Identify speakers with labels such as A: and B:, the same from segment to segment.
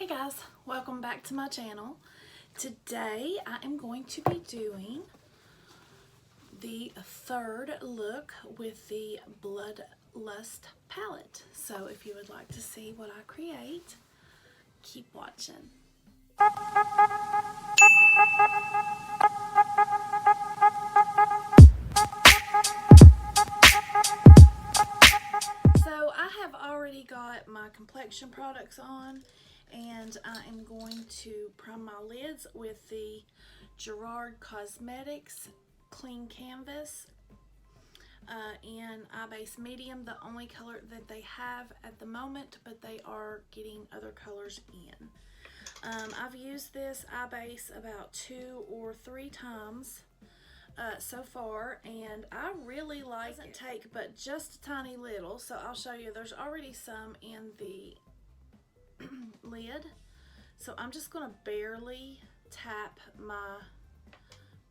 A: Hey guys, welcome back to my channel. Today I am going to be doing the third look with the Bloodlust palette. So if you would like to see what I create, keep watching. So I have already got my complexion products on, and I am going to prime my lids with the Gerard Cosmetics Clean Canvas in Eye Base Medium, the only color that they have at the moment, but they are getting other colors in. I've used this Eye Base about 2 or 3 times so far, and I really like it. Take but just a tiny little, so I'll show you. There's already some in the lid, so I'm just going to barely tap my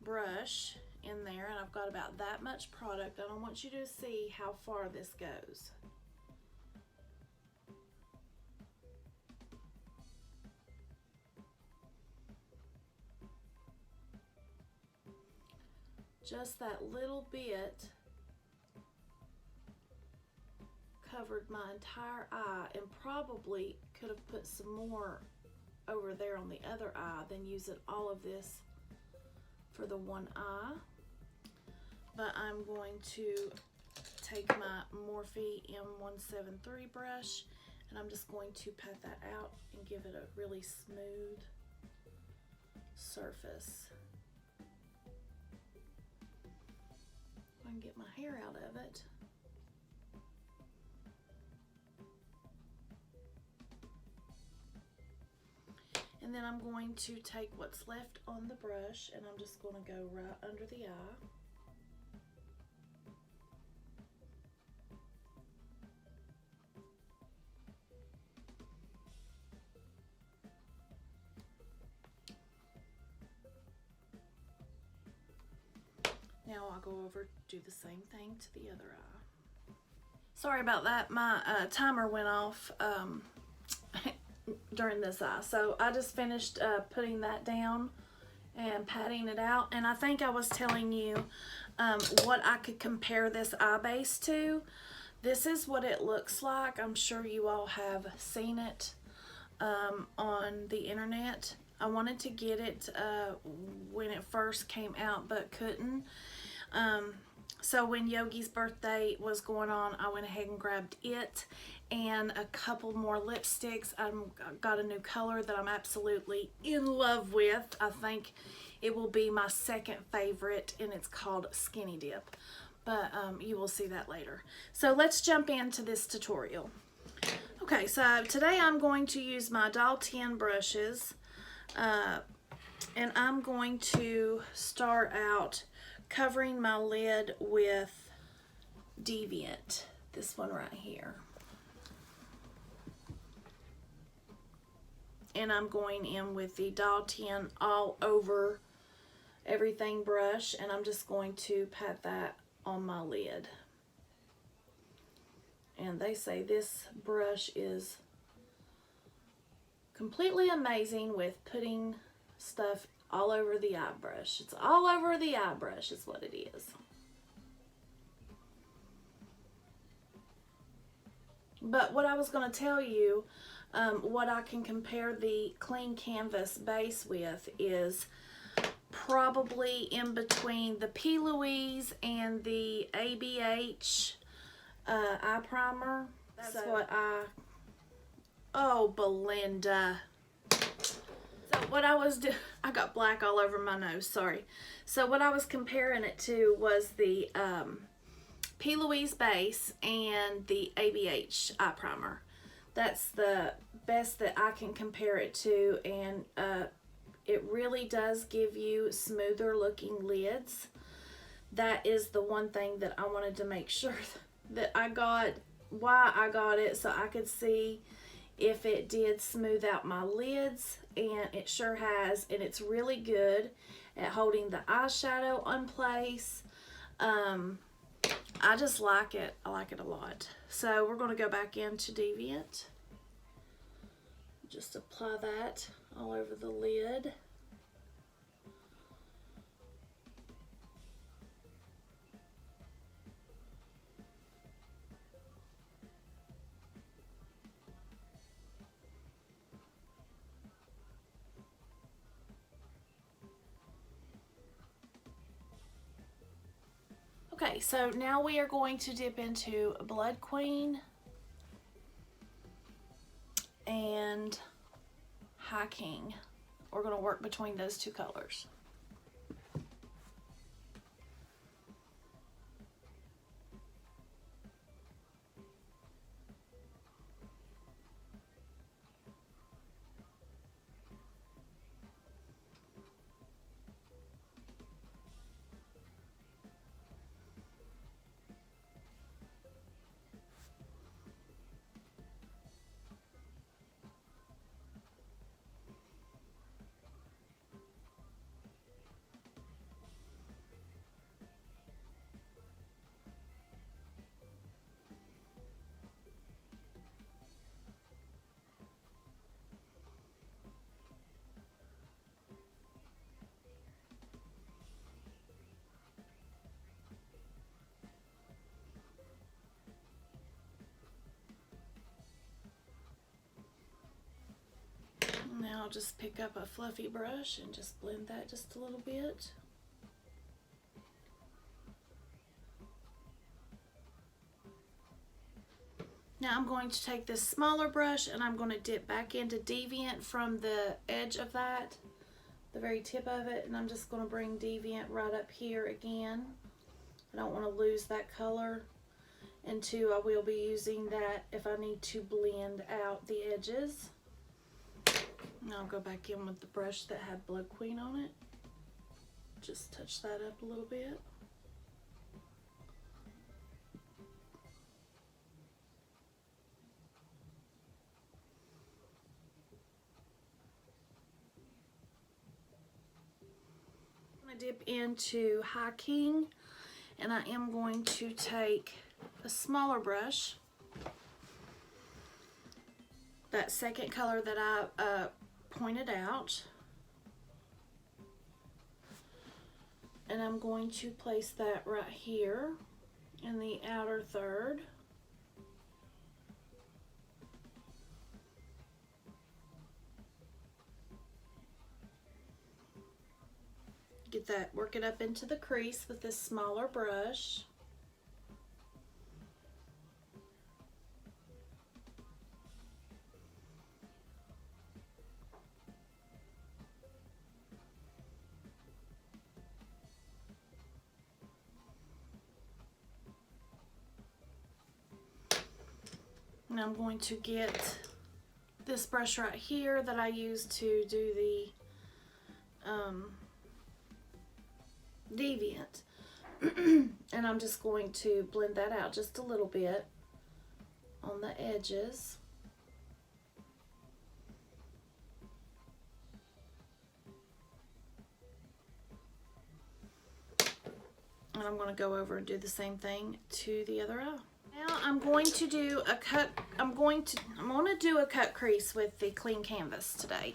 A: brush in there, and I've got about that much product, and I want you to see how far this goes. Just that little bit covered my entire eye, and probably could have put some more over there on the other eye than using all of this for the one eye. But I'm going to take my Morphe M173 brush, and I'm just going to pat that out and give it a really smooth surface. I can get my hair out of it. And then I'm going to take what's left on the brush, and I'm just going to go right under the eye. Now I'll go over, do the same thing to the other eye. Sorry about that, my timer went off during this eye. So I just finished putting that down and patting it out. And I think I was telling you what I could compare this eye base to. This is what it looks like. I'm sure you all have seen it on the internet. I wanted to get it when it first came out, but couldn't. So when Yogi's birthday was going on, I went ahead and grabbed it and a couple more lipsticks. I got a new color that I'm absolutely in love with. I think it will be my second favorite, and it's called Skinny Dip. But you will see that later. So let's jump into this tutorial. Okay, so today I'm going to use my Dial 10 brushes. And I'm going to start out covering my lid with Deviant, this one right here. And I'm going in with the Dial 10 all over everything brush, and I'm just going to pat that on my lid. And they say this brush is completely amazing with putting stuff all over the eye brush. It's all over the eye brush is what it is. But what I was going to tell you, what I can compare the Clean Canvas base with is probably in between the P. Louise and the ABH eye primer. That's what oh, Belinda. So what I was doing, I got black all over my nose, sorry. So what I was comparing it to was the P. Louise base and the ABH eye primer. That's the best that I can compare it to, and it really does give you smoother looking lids. That is the one thing that I wanted to make sure that I got, why I got it, so I could see if it did smooth out my lids, and it sure has, and it's really good at holding the eyeshadow in place. I just like it. I like it a lot. So we're going to go back into Deviant. Just apply that all over the lid. Okay, so now we are going to dip into Blood Queen and High King. We're going to work between those two colors. Now I'll just pick up a fluffy brush and just blend that just a little bit. Now I'm going to take this smaller brush and I'm going to dip back into Deviant from the edge of that, the very tip of it, and I'm just going to bring Deviant right up here again. I don't want to lose that color. And two, I will be using that if I need to blend out the edges. Now I'll go back in with the brush that had Blood Queen on it. Just touch that up a little bit. I'm going to dip into High King, and I am going to take a smaller brush, that second color that I pointed out, and I'm going to place that right here in the outer third. Get that, work it up into the crease with this smaller brush. And I'm going to get this brush right here that I use to do the Deviant. And I'm just going to blend that out just a little bit on the edges. And I'm going to go over and do the same thing to the other eye. Now I'm going to do a cut. I'm going to do a cut crease with the clean canvas today.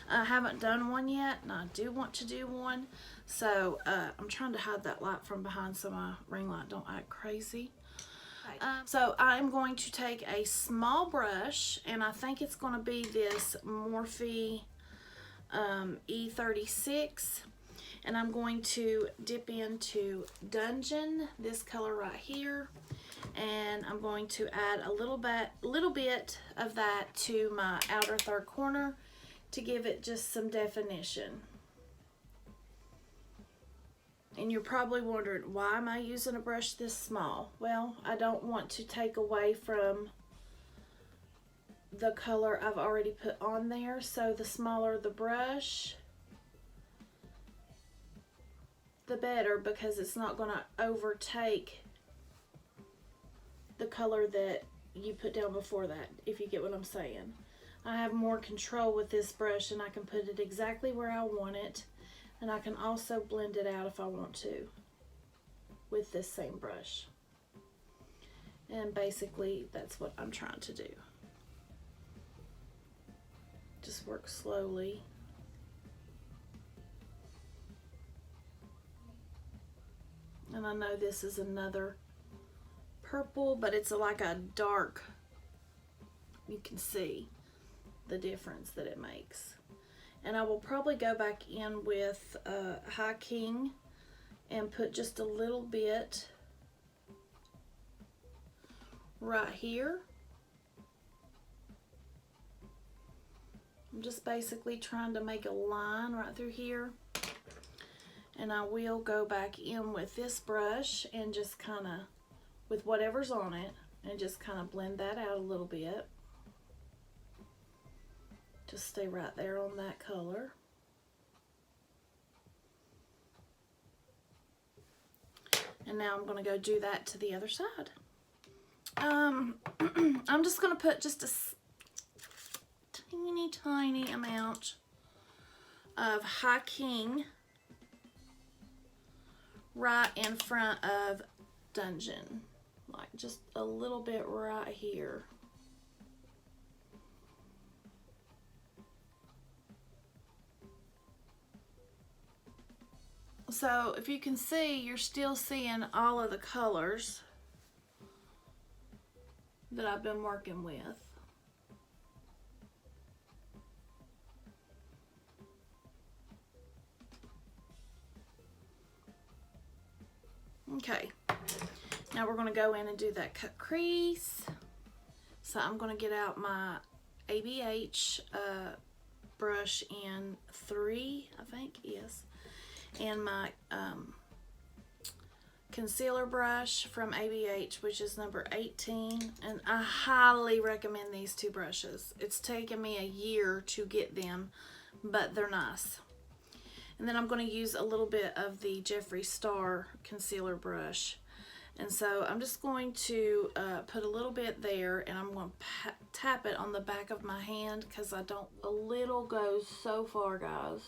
A: I haven't done one yet, and I do want to do one. So I'm trying to hide that light from behind so my ring light don't act crazy. So I'm going to take a small brush, and I think it's going to be this Morphe E36. And I'm going to dip into Dungeon, this color right here, and I'm going to add a little bit of that to my outer third corner to give it just some definition. And you're probably wondering, why am I using a brush this small? Well, I don't want to take away from the color I've already put on there, so the smaller the brush, the better, because it's not going to overtake the color that you put down before that, if you get what I'm saying. I have more control with this brush, and I can put it exactly where I want it, and I can also blend it out if I want to with this same brush. And basically that's what I'm trying to do. Just work slowly. And I know this is another purple, but it's like a dark, you can see the difference that it makes. And I will probably go back in with High King and put just a little bit right here. I'm just basically trying to make a line right through here. And I will go back in with this brush and just kind of, with whatever's on it, and just kind of blend that out a little bit. Just stay right there on that color. And now I'm going to go do that to the other side. I'm just going to put just a tiny amount of High King right in front of Dungeon, like just a little bit right here. So if you can see, you're still seeing all of the colors that I've been working with. Okay, now we're going to go in and do that cut crease. So I'm going to get out my ABH brush in 3, I think, yes, and my concealer brush from ABH, which is number 18, and I highly recommend these two brushes. It's taken me a year to get them, but they're nice. And then I'm going to use a little bit of the Jerrfree Star concealer brush. And so I'm just going to put a little bit there, and I'm going to tap it on the back of my hand because I don't, a little goes so far, guys.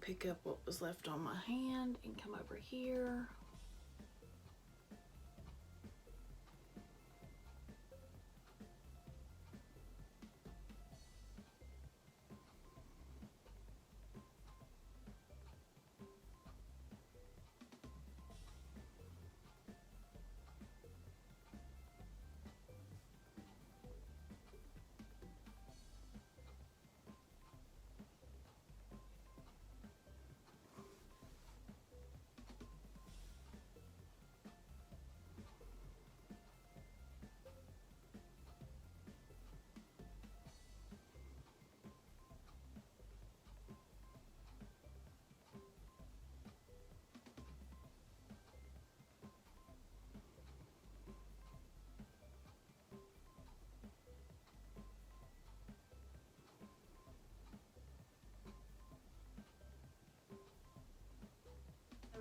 A: Pick up what was left on my hand and come over here.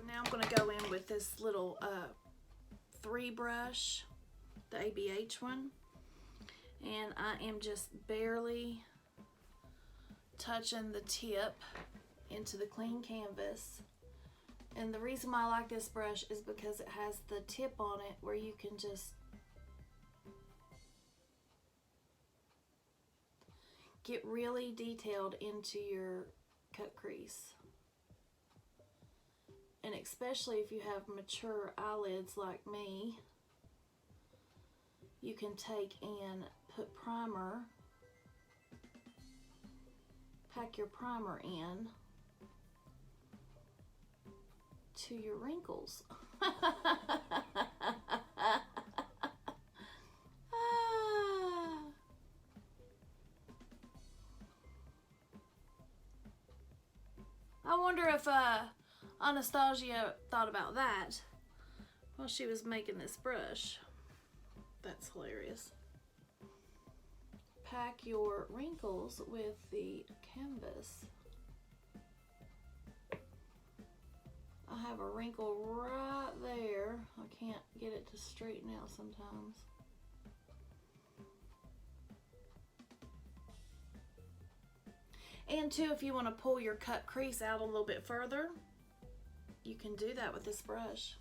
A: Now I'm going to go in with this little 3 brush, the ABH one, and I am just barely touching the tip into the clean canvas. And the reason why I like this brush is because it has the tip on it where you can just get really detailed into your cut crease. And especially if you have mature eyelids like me, you can take and put primer, pack your primer in to your wrinkles. I wonder if if Anastasia thought about that while she was making this brush. That's hilarious. Pack your wrinkles with the canvas. I have a wrinkle right there. I can't get it to straighten out sometimes. And too, if you want to pull your cut crease out a little bit further, you can do that with this brush.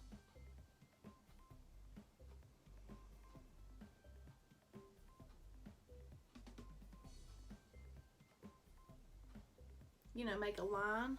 A: You know, make a line.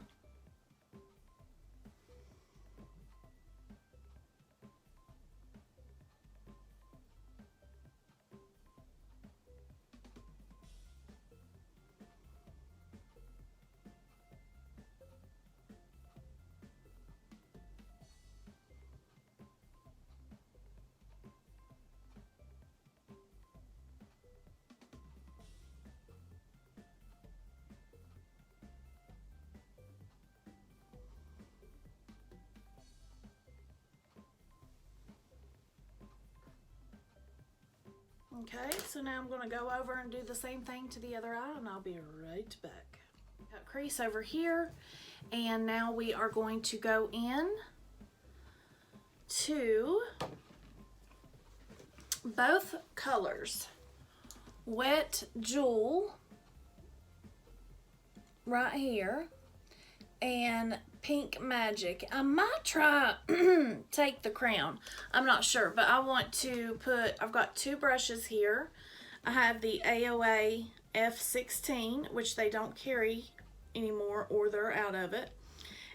A: Okay, so now I'm going to go over and do the same thing to the other eye, and I'll be right back. Got crease over here, and now we are going to go in to both colors. Wet Jewel right here, and Pink Magic. I might try Take the Crown. I'm not sure, but I want to put, I've got two brushes here. I have the AOA F16, which they don't carry anymore, or they're out of it.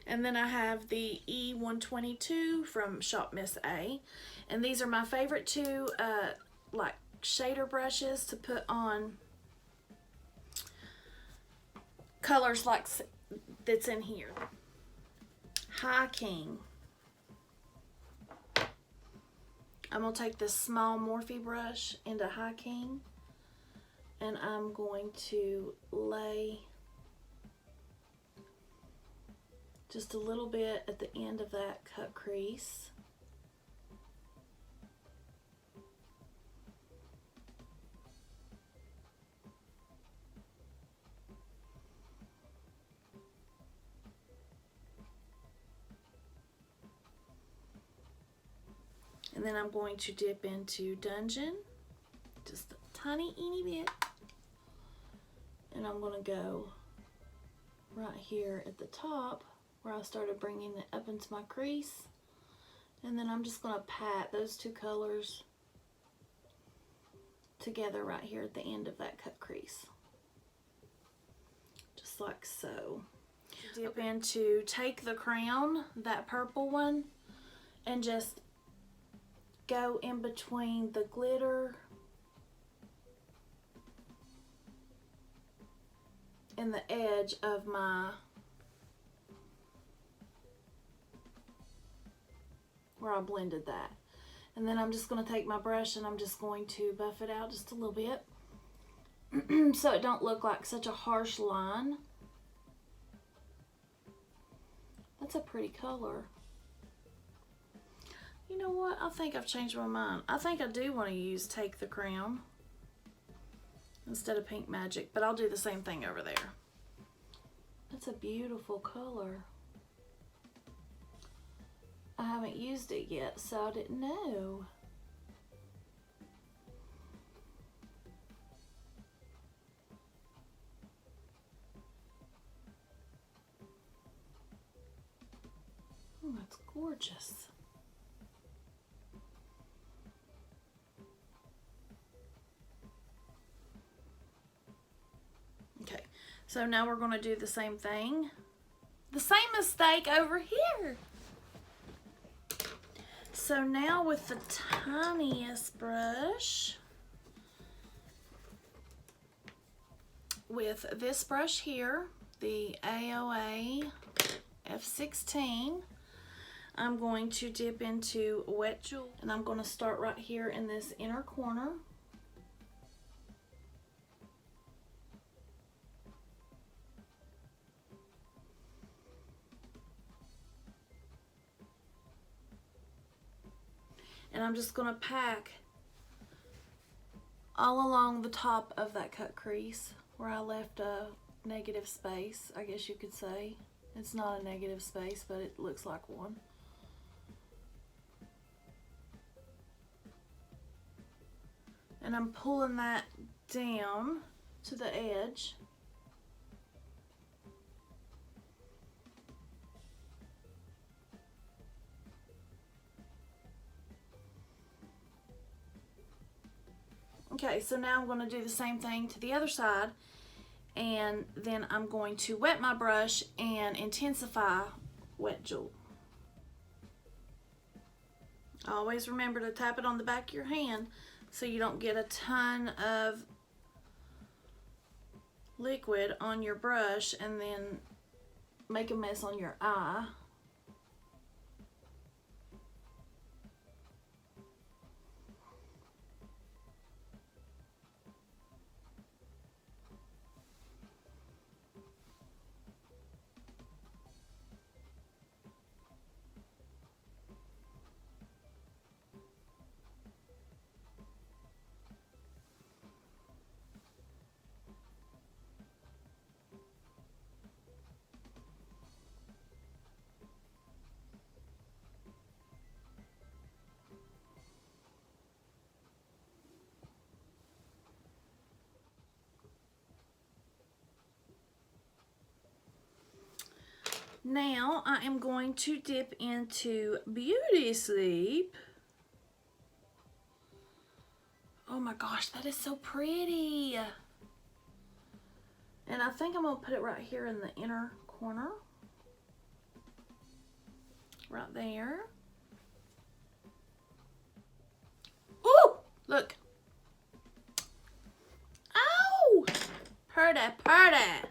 A: And then I have the E122 from Shop Miss A. And these are my favorite two like shader brushes to put on colors like that's in here. High King. I'm going to take this small Morphe brush into High King, and I'm going to lay just a little bit at the end of that cut crease. And then I'm going to dip into Dungeon, just a tiny bit. And I'm going to go right here at the top where I started bringing it up into my crease. And then I'm just going to pat those two colors together right here at the end of that cut crease. Just like so. Dip into Take the Crown, that purple one, and just go in between the glitter and the edge of my, where I blended that. And then I'm just going to take my brush and I'm just going to buff it out just a little bit so it don't look like such a harsh line. That's a pretty color. You know what? I think I've changed my mind. I think I do want to use Take the Crown instead of Pink Magic, but I'll do the same thing over there. That's a beautiful color. I haven't used it yet, so I didn't know. Oh, that's gorgeous. Okay, so now we're going to do the same thing. The same mistake over here. So now with the tiniest brush, with this brush here, the AOA F16, I'm going to dip into Wet Jewel, and I'm going to start right here in this inner corner. And I'm just gonna pack all along the top of that cut crease where I left a negative space, I guess you could say. It's not a negative space, but it looks like one. And I'm pulling that down to the edge. Okay, so now I'm going to do the same thing to the other side, and then I'm going to wet my brush and intensify wet jewel. Always remember to tap it on the back of your hand so you don't get a ton of liquid on your brush and then make a mess on your eye. Now I am going to dip into Beauty Sleep. Oh my gosh, that is so pretty. And I think I'm going to put it right here in the inner corner. Right there. Ooh, look. Oh, pretty, pretty.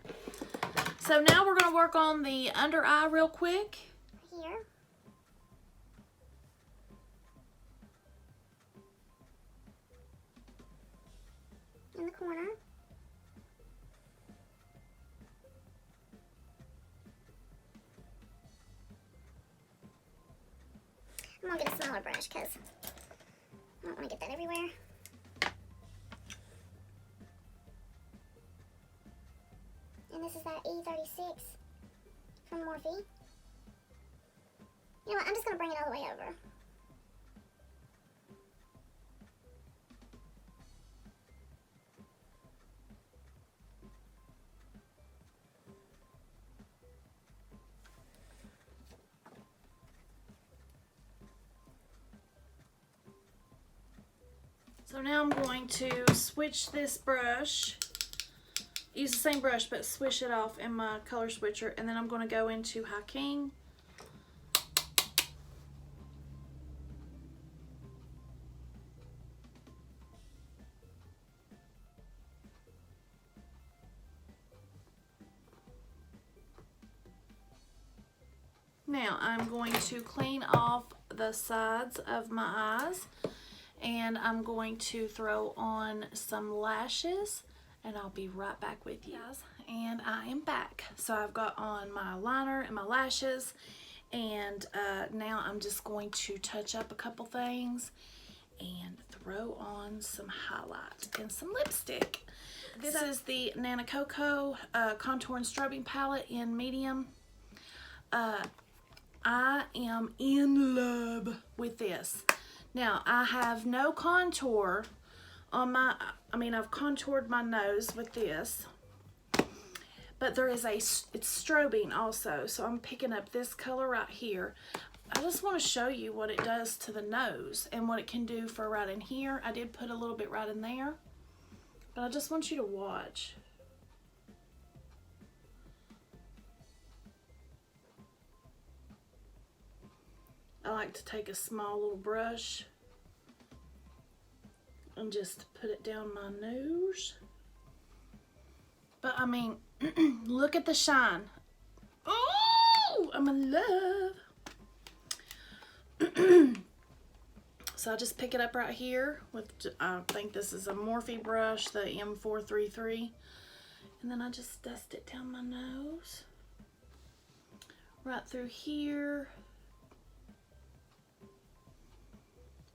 A: So now we're going to work on the under eye real quick.
B: Here. In the corner. I'm going to get a smaller brush because I don't want to get that everywhere. And this is that E36 from Morphe. You know what, I'm just going to bring it all the way over.
A: So now I'm going to switch this brush. Use the same brush, but switch it off in my color switcher, and then I'm going to go into High King. Now I'm going to clean off the sides of my eyes, and I'm going to throw on some lashes. And I'll be right back with you guys. And I am back. So I've got on my liner and my lashes, and now I'm just going to touch up a couple things and throw on some highlight and some lipstick. This is the Nanacoco Contour and Strobing Palette in medium. I am in love with this. Now I have no contour on my, I've contoured my nose with this, but there is it's strobing also, so I'm picking up this color right here. I just want to show you what it does to the nose and what it can do for right in here. I did put a little bit right in there, but I just want you to watch. I like to take a small little brush and just put it down my nose. But I mean, look at the shine. Oh, I'm in love. So I just pick it up right here with, I think this is a Morphe brush, the M433. And then I just dust it down my nose. Right through here.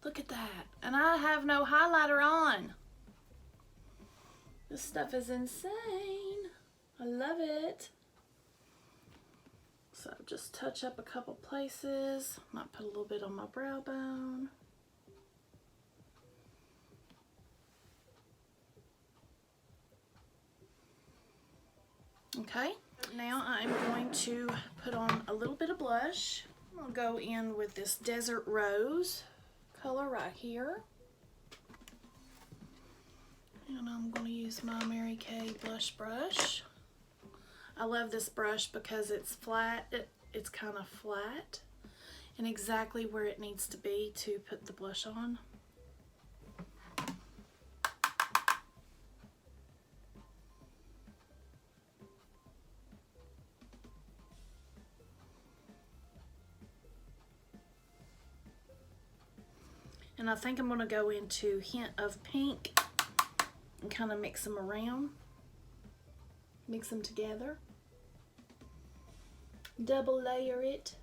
A: Look Look at that. And I have no highlighter on. This stuff is insane. I love it. So just touch up a couple places. Might put a little bit on my brow bone. Okay, now I'm going to put on a little bit of blush. I'll go in with this Desert Rose color right here. And I'm going to use my Mary Kay blush brush. I love this brush because it's flat. It's kind of flat and exactly where it needs to be to put the blush on. And I think I'm going to go into hint of pink and kind of mix them around. Mix them together. Double layer it.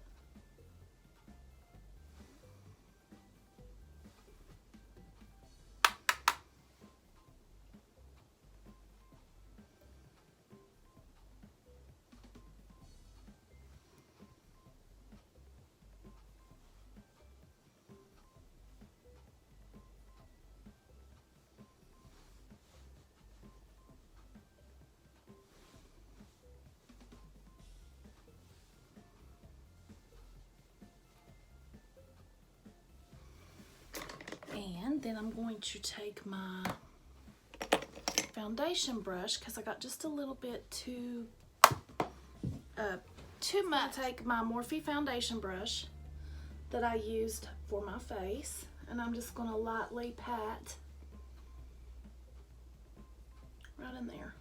A: And then I'm going to take my foundation brush because I got just a little bit too much. Take my Morphe foundation brush that I used for my face, and I'm just going to lightly pat right in there.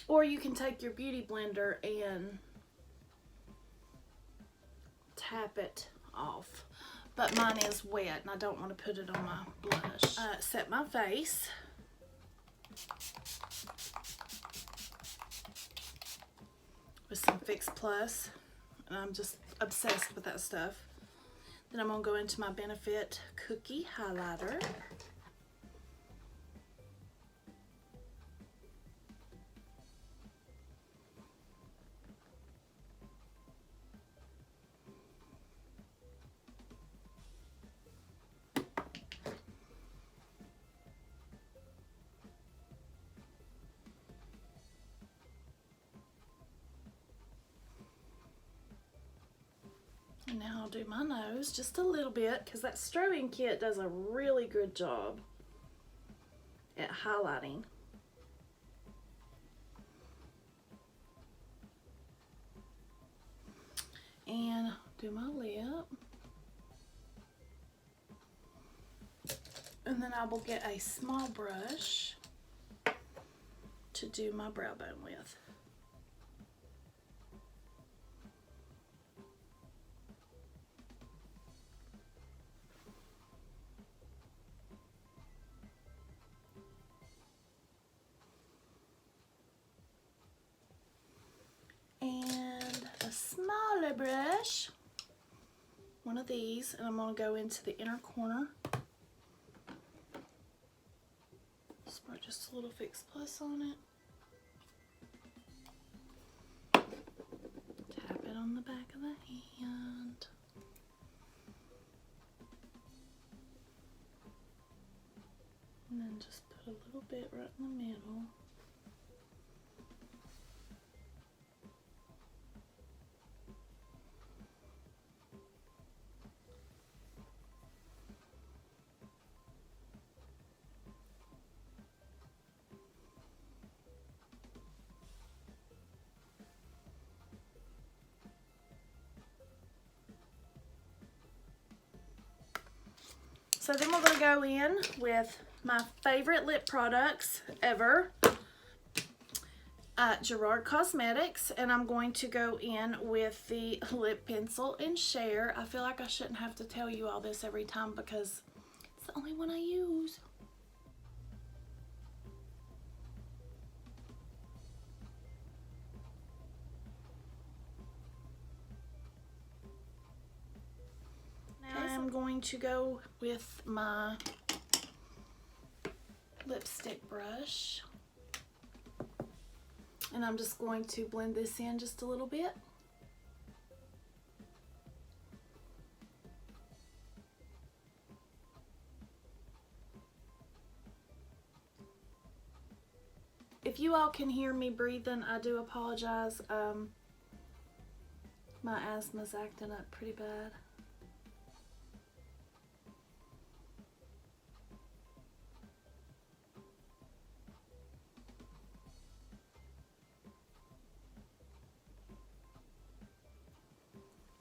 A: Or you can take your beauty blender and tap it off. But mine is wet and I don't want to put it on my blush. Set my face. With some Fix Plus. And I'm just obsessed with that stuff. Then I'm going to go into my Benefit Cookie Highlighter. And now I'll do my nose just a little bit because that strobing kit does a really good job at highlighting. And do my lip. And then I will get a small brush to do my brow bone with. And a smaller brush, one of these, and I'm going to go into the inner corner. Spray just a little Fix Plus on it. Tap it on the back of the hand. And then just put a little bit right in the middle. So then we're going to go in with my favorite lip products ever, Gerard Cosmetics, and I'm going to go in with the lip pencil in Cher. I feel like I shouldn't have to tell you all this every time because it's the only one I use. going to go with my lipstick brush. And I'm just going to blend this in just a little bit. If you all can hear me breathing, I do apologize. My asthma's acting up pretty bad.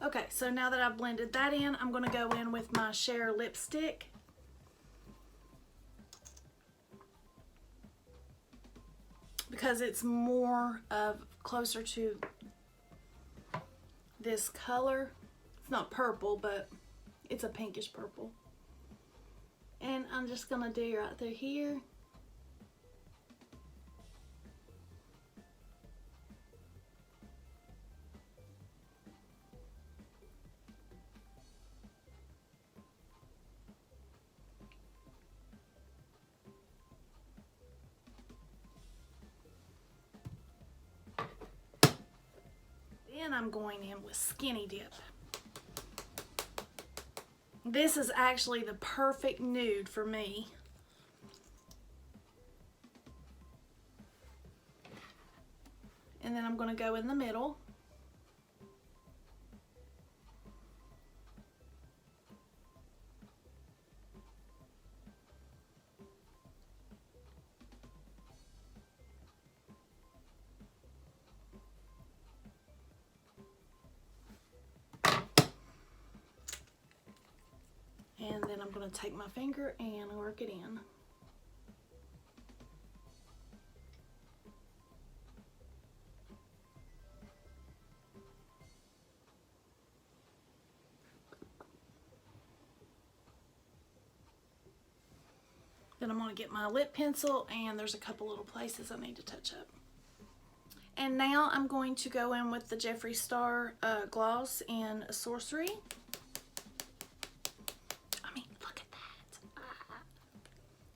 A: Okay, so now that I've blended that in, I'm going to go in with my Cher lipstick. Because it's more of closer to this color. It's not purple, but it's a pinkish purple. And I'm just going to do right through here. Then I'm going in with Skinny Dip. This is actually the perfect nude for me. And then I'm going to go in the middle. And then I'm going to take my finger and work it in. Then I'm going to get my lip pencil, and there's a couple little places I need to touch up. And now I'm going to go in with the Jerrfree Star gloss in Sorcery.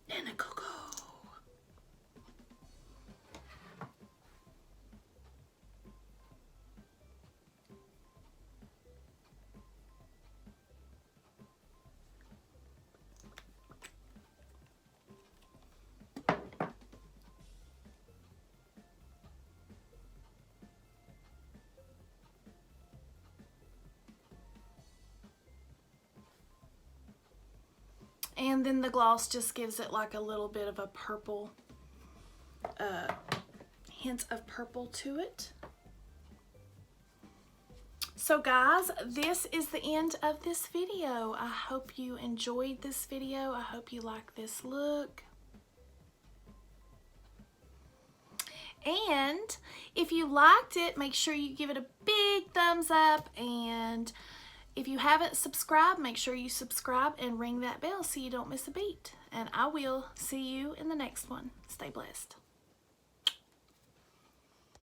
A: Nanacoco. And then the gloss just gives it like a little bit of a purple, hint of purple to it. So guys, this is the end of this video. I hope you enjoyed this video. I hope you like this look. And if you liked it, make sure you give it a big thumbs up, and if you haven't subscribed, make sure you subscribe and ring that bell so you don't miss a beat. And I will see you in the next one. Stay blessed.